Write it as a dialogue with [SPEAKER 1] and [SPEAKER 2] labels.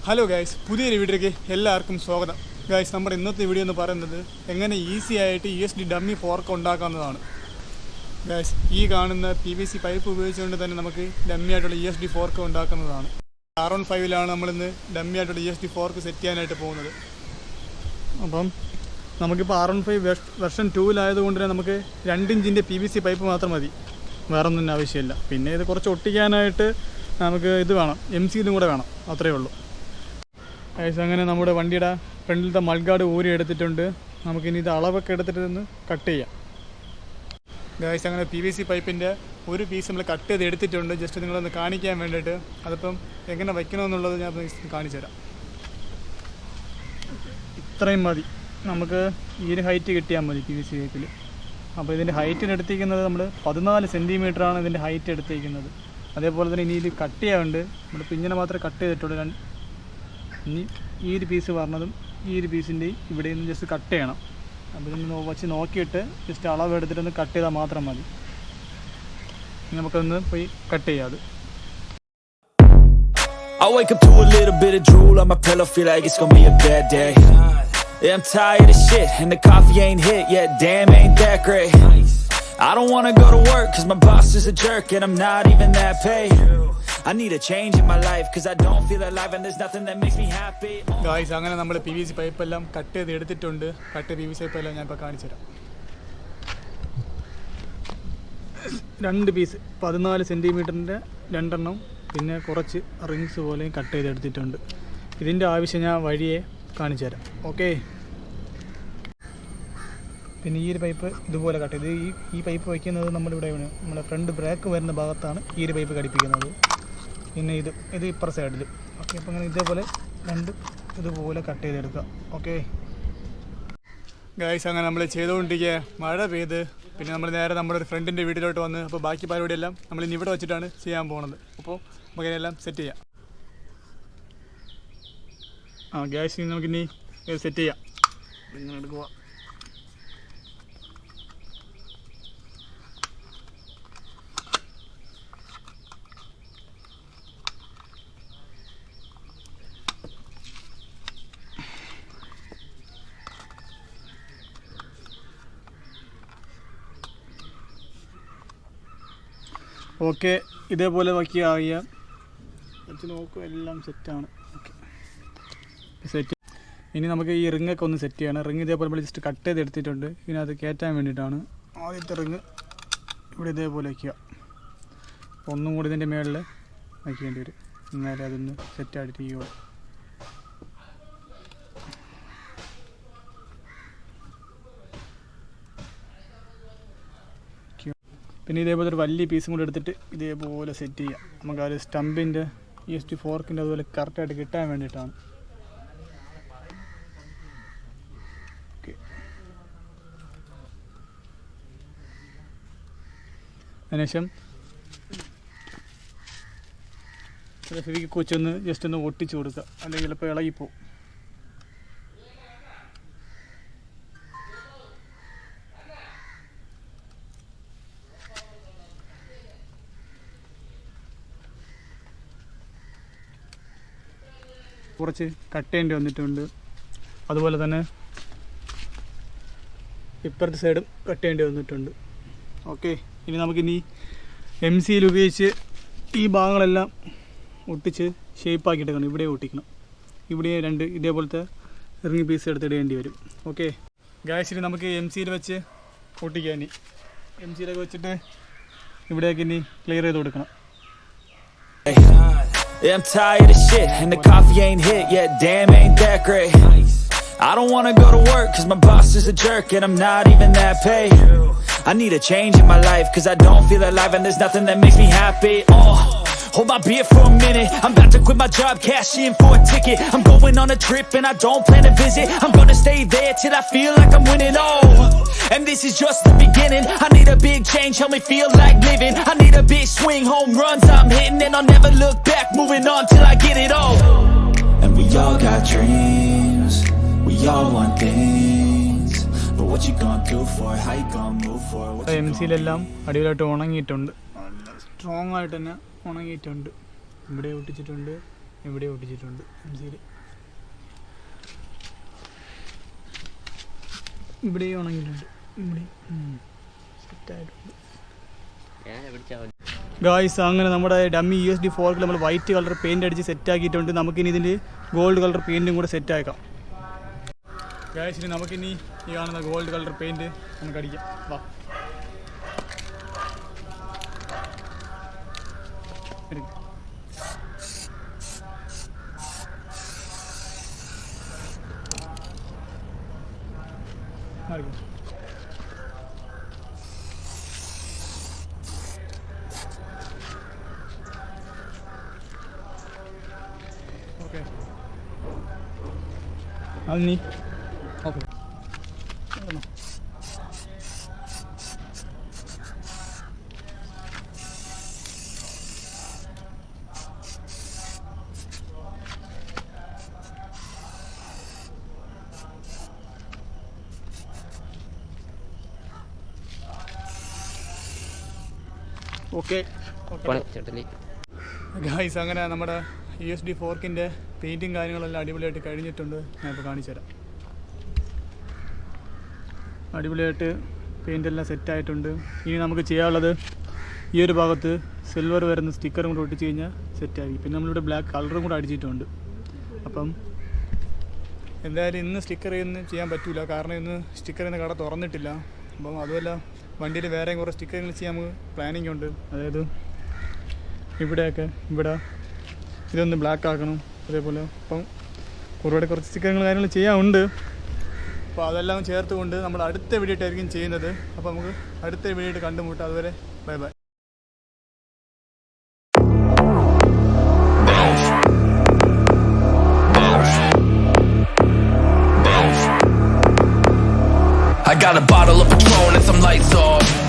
[SPEAKER 1] Hello guys, പുതിയൊരു വീഡിയോയ്ക്ക് എല്ലാവർക്കും സ്വാഗതം. ഗൈസ്, നമ്മുടെ ഇന്നത്തെ വീഡിയോ എന്ന് പറയുന്നത് എങ്ങനെ ഈസി ആയിട്ട് USD ഡമ്മി ഫോർക്ക് ഉണ്ടാക്കാവുന്നതാണ്. ഗൈസ്, ഈ കാണുന്ന PVC പൈപ്പ് ഉപയോഗിച്ചുകൊണ്ട് തന്നെ നമുക്ക് ഡമ്മി ആയിട്ടുള്ള USD ഫോർക്ക് ഉണ്ടാക്കുന്നതാണ്. R15ലാണ് നമ്മളിന്ന് ഡമ്മി ആയിട്ടുള്ള USD ഫോർക്ക് സെറ്റ് ചെയ്യാനായിട്ട് പോകുന്നത്. അപ്പം നമുക്കിപ്പോൾ R15 വെർഷൻ 2-ലായതുകൊണ്ട് തന്നെ നമുക്ക് 2 ഇഞ്ചിൻ്റെ PVC പൈപ്പ് മാത്രം മതി, വേറെ ഒന്നും ആവശ്യമില്ല. പിന്നെ ഇത് കുറച്ച് ഒട്ടിക്കാനായിട്ട് നമുക്ക് ഇത് വേണം, MC കൂടെ വേണം, അത്രയേ ഉള്ളൂ. അങ്ങനെ നമ്മുടെ വണ്ടിയുടെ ഫ്രണ്ടിലത്തെ മൾഗാർഡ് ഊരി എടുത്തിട്ടുണ്ട്. നമുക്കിനി ഇത് അളവൊക്കെ എടുത്തിട്ട് കട്ട് ചെയ്യാം. ഗൈസ്, അങ്ങനെ PVC പൈപ്പിൻ്റെ ഒരു പീസ് നമ്മൾ കട്ട് ചെയ്ത് എടുത്തിട്ടുണ്ട്. ജസ്റ്റ് നിങ്ങളൊന്ന് കാണിക്കാൻ വേണ്ടിയിട്ട്. അതിപ്പം എങ്ങനെ വയ്ക്കണമെന്നുള്ളത് ഞാൻ കാണിച്ചു തരാം. ഇത്രയും മതി, നമുക്ക് ഈ ഒരു ഹൈറ്റ് കിട്ടിയാൽ മതി PVC പൈപ്പിൽ. അപ്പോൾ ഇതിൻ്റെ ഹൈറ്റിന് എടുത്തിരിക്കുന്നത് നമ്മൾ 14 സെൻറ്റിമീറ്ററാണ് ഇതിൻ്റെ ഹൈറ്റ് എടുത്തിരിക്കുന്നത്. അതേപോലെ തന്നെ ഇനി ഇത് കട്ട് ചെയ്യാറുണ്ട്. നമ്മൾ പിഞ്ഞിനെ മാത്രമേ കട്ട് ചെയ്തിട്ടുള്ളൂ. ഇനി ഈ ഒരു പീസ് പറഞ്ഞതും ഈ ഒരു പീസിൻ്റെയും ഇവിടെ നിന്ന് ജസ്റ്റ് കട്ട് ചെയ്യണം. അപ്പോൾ ഇതൊന്ന് വച്ച് നോക്കിയിട്ട് ജസ്റ്റ് അളവ് എടുത്തിട്ടൊന്ന് കട്ട് ചെയ്താൽ മാത്രം മതി. നമുക്കൊന്ന് പോയി കട്ട് ചെയ്യാം അത്.
[SPEAKER 2] I wake up to a little bit of drool on my pillow, feel like it's gonna be a bad day. Yeah, I'm tired of shit and the coffee ain't hit yet, damn ain't that great. I don't wanna go to work cause my boss is a jerk and I'm not even that paid. I need a change in my life cause I don't feel alive and there's nothing that makes me happy.
[SPEAKER 1] Guys, അങ്ങനെ നമ്മൾ PVC pipe എല്ലാം cut ചെയ്ത് എടുത്തിട്ടുണ്ട്. Cut PVC pipe എല്ലാം ഞാൻ ഇപ്പോൾ കാണിച്ചു തരാം. 2 പീസ് 14 സെൻറ്റിമീറ്ററിൻ്റെ 2 എണ്ണം, പിന്നെ കുറച്ച് റിങ്സ് പോലെയും കട്ട് ചെയ്തെടുത്തിട്ടുണ്ട്. ഇതിൻ്റെ ആവശ്യം ഞാൻ വഴിയെ കാണിച്ചു തരാം. ഓക്കെ, പിന്നെ ഈ ഒരു പൈപ്പ് ഇതുപോലെ കട്ട് ചെയ്ത് ഈ പൈപ്പ് വയ്ക്കുന്നത് നമ്മളിവിടെയാണ്, നമ്മുടെ ഫ്രണ്ട് ബ്രേക്ക് വരുന്ന ഭാഗത്താണ് ഈ ഒരു പൈപ്പ് ഘടിപ്പിക്കുന്നത്. പിന്നെ ഇത് ഇപ്പുറ സൈഡിൽ. ഓക്കെ, അപ്പോൾ അങ്ങനെ ഇതേപോലെ 2 ഇതുപോലെ കട്ട് ചെയ്തെടുക്കുക. ഓക്കെ ഗൈസ്, അങ്ങനെ നമ്മൾ ചെയ്തുകൊണ്ടിരിക്കുക. മഴ പെയ്ത് പിന്നെ നമ്മൾ നേരെ നമ്മുടെ ഒരു ഫ്രണ്ടിൻ്റെ വീട്ടിലോട്ട് വന്ന്, അപ്പോൾ ബാക്കി പരിപാടിയെല്ലാം നമ്മൾ ഇനി ഇവിടെ വെച്ചിട്ടാണ് ചെയ്യാൻ പോകുന്നത്. അപ്പോൾ നമുക്കിതെല്ലാം സെറ്റ് ചെയ്യാം. ഗ്യാസ് നമുക്കിനി സെറ്റ് ചെയ്യാം. ഇങ്ങനെ എടുക്കുക. ഓക്കെ, ഇതേപോലെ ബാക്കി ആകിയ വെച്ച് നോക്കും, എല്ലാം സെറ്റാണ്. Okay, set. ഇനി നമുക്ക് ഈ റിങ്ങൊക്കെ ഒന്ന് സെറ്റ് ചെയ്യണം. റിങ് ഇതേപോലെ നമ്മൾ ജസ്റ്റ് കട്ട് ചെയ്ത് എടുത്തിട്ടുണ്ട്. ഇനി അത് കയറ്റാൻ വേണ്ടിയിട്ടാണ്. ആദ്യത്തെ റിങ് ഇവിടെ ഇതേപോലെ വയ്ക്കുക. ഒന്നും കൂടി ഇതിൻ്റെ മുകളിൽ വയ്ക്കേണ്ടി വരും. എന്നാലേ അതൊന്ന് സെറ്റായിട്ട് ചെയ്യുള്ളൂ. പിന്നെ ഇതേപോലെ ഒരു വലിയ പീസും കൂടെ എടുത്തിട്ട് ഇതേപോലെ സെറ്റ് ചെയ്യാം. നമുക്ക് ആ ഒരു സ്റ്റമ്പിൻ്റെ USD ഫോർക്കിൻ്റെ അതുപോലെ കറക്റ്റായിട്ട് കിട്ടാൻ വേണ്ടിയിട്ടാണ്. ഓക്കെ, അതിനുശേഷം ഫെവിക്വിക്ക് വെച്ചൊന്ന് ജസ്റ്റ് ഒന്ന് ഒട്ടിച്ച് കൊടുക്കുക, അല്ലെങ്കിൽ ചിലപ്പോൾ ഇളകിപ്പോവും. കുറച്ച് കട്ട് ചെയ്യേണ്ടി വന്നിട്ടുണ്ട്. അതുപോലെ തന്നെ ഇപ്പുറത്തെ സൈഡും കട്ട് ചെയ്യേണ്ടി വന്നിട്ടുണ്ട്. ഓക്കെ, ഇനി നമുക്കിനി MC ഉപയോഗിച്ച് ഈ ഭാഗങ്ങളെല്ലാം ഒട്ടിച്ച് ഷേപ്പാക്കിയിട്ട് എടുക്കണം. ഇവിടെ ഒട്ടിക്കണം. ഇവിടെ 2 ഇതേപോലത്തെ റിങ് പീസ് എടുത്തിടേണ്ടി വരും. ഓക്കെ ഗായ്സ്, ഇനി നമുക്ക് MC വെച്ച് ഒട്ടിക്കാം. ഇനി MC വെച്ചിട്ട് ഇവിടേക്ക് ഇനി ക്ലിയർ ചെയ്ത് കൊടുക്കണം.
[SPEAKER 2] Yeah, I'm tired of shit and the coffee ain't hit yet, damn ain't that great. I don't wanna go to work cause my boss is a jerk and I'm not even that paid. I need a change in my life cause I don't feel alive and there's nothing that makes me happy. Hold my beer for a minute, I'm about to quit my job, cash in for a ticket. I'm going on a trip and I don't plan to visit. I'm gonna stay there till I feel like I'm winning, and this is just the beginning. I need a big change, help me feel like living. I need a big swing, home runs I'm hitting, and I'll never look back, moving on till I get it all. And we all got dreams, we all want things, but what you gonna do for it, how you gonna move for it?
[SPEAKER 1] MC-ലെല്ലാം അടിപൊളിയായിട്ട് ഉണങ്ങിയിട്ടുണ്ട്. നല്ല strong ആയിട്ട് തന്നെ ഉണങ്ങിയിട്ടുണ്ട്. ഇവിടെ ഒട്ടിച്ചിട്ടുണ്ട്. ഇവിടെ ഒട്ടിച്ചിട്ടുണ്ട് ശരി. ഇവിടെയും ഉണങ്ങിയിട്ടുണ്ട്. ഇവിടെ സെറ്റായിട്ടുണ്ട്. ഗായ്സ് അങ്ങനെ നമ്മുടെ ഡമ്മി USD ഫോർക്കിൽ നമ്മൾ വൈറ്റ് കളർ പെയിൻ്റ് അടിച്ച് സെറ്റാക്കിയിട്ടുണ്ട്. നമുക്കിനി ഇതിൽ ഗോൾഡ് കളർ പെയിൻറ്റും കൂടെ സെറ്റാക്കാം. ഗായ്സ് ഇനി നമുക്കിനി ഈ കാണുന്ന ഗോൾഡ് കളർ പെയിൻറ്റ് നമുക്ക് അടിക്കാം. വാ ഓക്കെ അത് നീ ഓക്കെ ഓക്കെ ഗായ്സ് അങ്ങനെ നമ്മുടെ USD ഫോർക്കിൻ്റെ പെയിൻറ്റും കാര്യങ്ങളെല്ലാം അടിപൊളിയായിട്ട് കഴിഞ്ഞിട്ടുണ്ട്. ഞാനിപ്പോൾ കാണിച്ചു തരാം. അടിപൊളിയായിട്ട് പെയിൻ്റെല്ലാം സെറ്റായിട്ടുണ്ട്. ഇനി നമുക്ക് ചെയ്യാനുള്ളത് ഈ ഒരു ഭാഗത്ത് സിൽവർ വരുന്ന സ്റ്റിക്കറും കൂടെ ഒട്ടിച്ച് കഴിഞ്ഞാൽ സെറ്റായി. പിന്നെ നമ്മളിവിടെ ബ്ലാക്ക് കളറും കൂടെ അടിച്ചിട്ടുണ്ട്. അപ്പം എന്തായാലും ഇന്ന് സ്റ്റിക്കർ ചെയ്യാൻ പറ്റില്ല, കാരണം ഇന്ന് സ്റ്റിക്കർ ചെയ്യുന്ന കട തുറന്നിട്ടില്ല. അപ്പം അതുമല്ല വണ്ടിയിൽ വേറെയും കുറേ സ്റ്റിക്കറുകൾ ചെയ്യാൻ നമുക്ക് പ്ലാനിങ് ഉണ്ട്. അതായത് ഇവിടെ ഇതൊന്ന് ബ്ലാക്ക് ആക്കണം. അതേപോലെ അപ്പം ഒരുപാട് കുറച്ച് സ്റ്റിക്കറുകൾ കാര്യങ്ങൾ ചെയ്യാനുണ്ട്. അപ്പോൾ അതെല്ലാം ചേർത്തുകൊണ്ട് നമ്മൾ അടുത്ത വീഡിയോ ആയിരിക്കും ചെയ്യുന്നത്. അപ്പോൾ നമുക്ക് അടുത്ത വീഡിയോ കണ്ടുമുട്ടാം. അതുവരെ bye bye.
[SPEAKER 2] I got a bottle of Patron and some lights off.